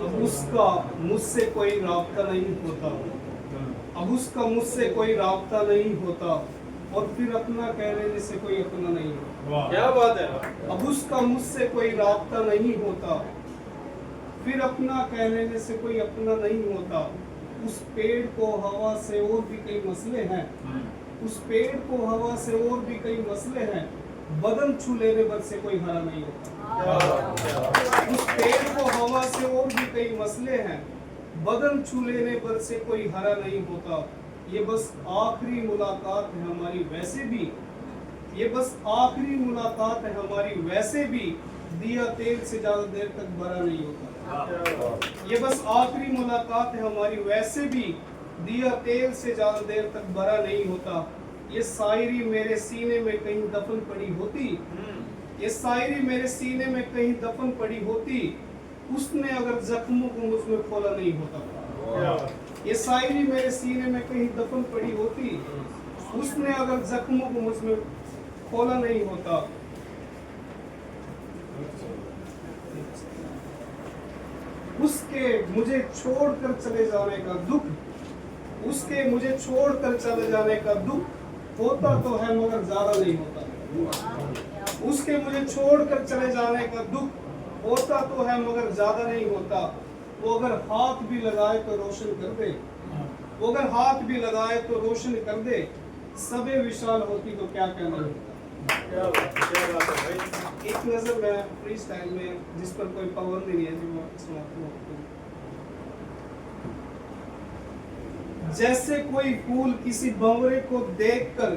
अब उसका मुझसे कोई राब्ता नहीं होता, अब उसका मुझसे कोई राब्ता नहीं होता, और फिर अपना कह लेने से कोई अपना नहीं होता। क्या बात है। अब उसका मुझसे कोई राब्ता नहीं होता, फिर अपना कह लेने से कोई अपना नहीं होता। उस पेड़ को हवा से और भी कई मसले हैं, उस पेड़ को हवा से और भी कई मसले हैं, बदन छू लेने पर से कोई हरा नहीं होता। उस पेड़ को हवा से और भी कई मसले हैं, बदन छू लेने पर से कोई हरा नहीं होता। ये बस आखिरी मुलाकात है हमारी वैसे भी, ये बस आखिरी मुलाकात है हमारी वैसे भी, दिया तेल से ज्यादा देर तक भरा नहीं होता। ये बस आखिरी मुलाकात है हमारी वैसे भी, दिया तेल से ज्यादा देर तक भरा नहीं होता। ये शायरी मेरे सीने में कहीं दफन पड़ी होती, ये शायरी मेरे सीने में कहीं दफन पड़ी होती, उसने अगर जख्मों को मुझमें खोला नहीं होता। ये शायरी मेरे सीने में कहीं दफन पड़ी होती, उसने अगर जख्मों को मुझमें खोला नहीं होता। उसके मुझे छोड़कर चले जाने का दुख, उसके मुझे छोड़कर चले जाने का दुख होता तो है मगर ज्यादा नहीं होता। उसके मुझे छोड़कर चले जाने का दुख होता तो है मगर ज्यादा नहीं होता। वो अगर हाथ भी लगाए तो रोशन कर दे, वो अगर हाथ भी लगाए तो रोशन कर दे, सबे विशाल होती तो क्या कहना होता। एक नजर में फ्री स्टाइल में जिस पर कोई पाबंदी नहीं है जी, वो समाप्त हो। जैसे कोई फूल किसी भंवरे को देखकर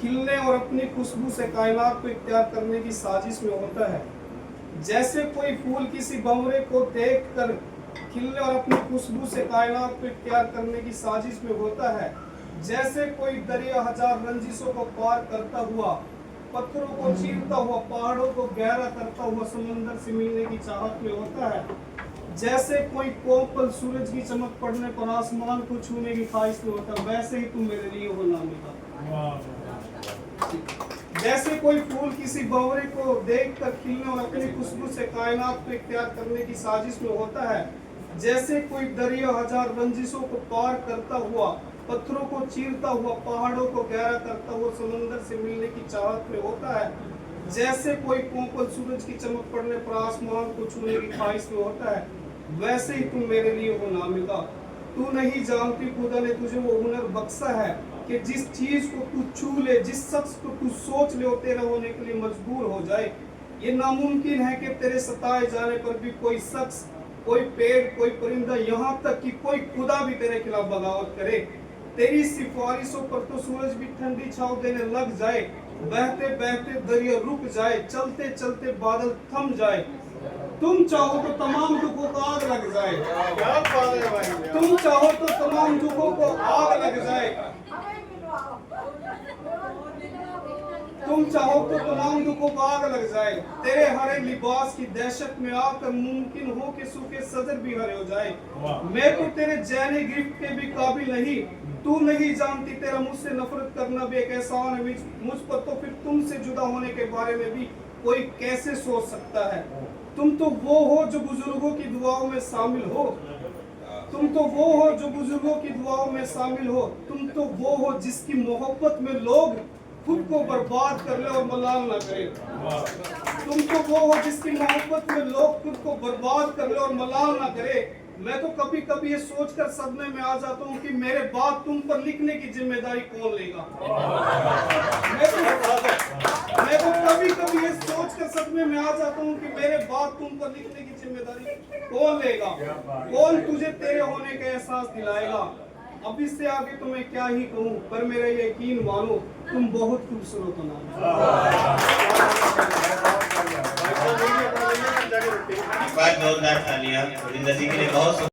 खिलने और अपनी खुशबू से कायनात को इख्तियार करने की साजिश में होता है, जैसे कोई फूल किसी भंवरे को देखकर खिलने और अपनी खुशबू से कायनात को इख्तियार करने की साजिश में होता है, जैसे कोई दरिया हजार रंजिशों को पार करता हुआ, पत्थरों को चीरता हुआ, पहाड़ों को गहरा करता हुआ समंदर से मिलने की चाहत में होता है, जैसे कोई कोपल सूरज की चमक पड़ने पर आसमान को छूने की ख्वाहिश में होता है, वैसे ही तुम मेरे लिए हो नामिका। जैसे कोई फूल किसी भंवरे को देखकर खिलने और अपनी खुशबू से कायनात को इख्तियार करने की साजिश में होता है, जैसे कोई दरिया हजार रंजिशों को पार करता हुआ, पत्थरों को चीरता हुआ, पहाड़ों को गहरा करता हुआ समंदर से मिलने की चाहत में होता है, जैसे कोई कोपल सूरज की चमक पड़ने पर आसमान को छूने की ख्वाहिश में होता है, वैसे ही तुम मेरे लिए हो नामिका। तू नहीं जानती खुदा ने तुझे वो हुनर बख्शा है कि जिस चीज को तू छू ले, जिस शख्स को तू सोच ले, वो तेरे होने के लिए मजबूर हो जाए। ये नामुमकिन है कि तेरे सताए जाने पर भी कोई शख्स, कोई पेड़, कोई परिंदा, यहाँ तक कि कोई खुदा भी तेरे खिलाफ बगावत करे। तेरी सिफारिशों पर तो सूरज भी ठंडी छाव देने लग जाए, बहते बहते दरिया रुक जाए, चलते चलते बादल थम जाए। तुम चाहो तो तमाम दुखों को आग लग जाए, तुम चाहो तो तमाम दुखों को आग लग जाए, तुम चाहो तो तमाम दुखों को आग लग जाए। तेरे हरे लिबास की दहशत में आकर मुमकिन हो कि सूखे सजर भी हरे हो जाए। मैं तो तेरे जैने गिफ्ट के भी काबिल नहीं, तू नहीं जानती तेरा मुझसे नफरत करना भी एक एहसान है मुझ पर, तो फिर तुमसे जुदा होने के बारे में भी कोई कैसे सोच सकता है। तुम तो वो हो जो बुजुर्गों की दुआओं में शामिल हो, तुम तो वो हो जो बुजुर्गों की दुआओं में शामिल हो, तुम तो वो हो जिसकी मोहब्बत में लोग खुद को बर्बाद कर ले और मलाल ना करे। तुम तो वो हो जिसकी मोहब्बत में लोग खुद को बर्बाद कर ले और मलाल ना करे। मैं तो कभी कभी ये सोचकर सदमे में आ जाता हूँ कि मेरे बाद तुम पर लिखने की जिम्मेदारी कौन लेगा। मैं तो कभी कभी ये सोचकर सदमे में आ जाता हूँ कि मेरे बाद तुम पर लिखने की जिम्मेदारी कौन लेगा, कौन तुझे तेरे होने का एहसास दिलाएगा। अब इससे आगे तो मैं क्या ही कहूँ, पर मेरा यकीन मानो तुम बहुत खूबसूरत हो ना। जोरदार तालियां। जिंदगी के लिए बहुत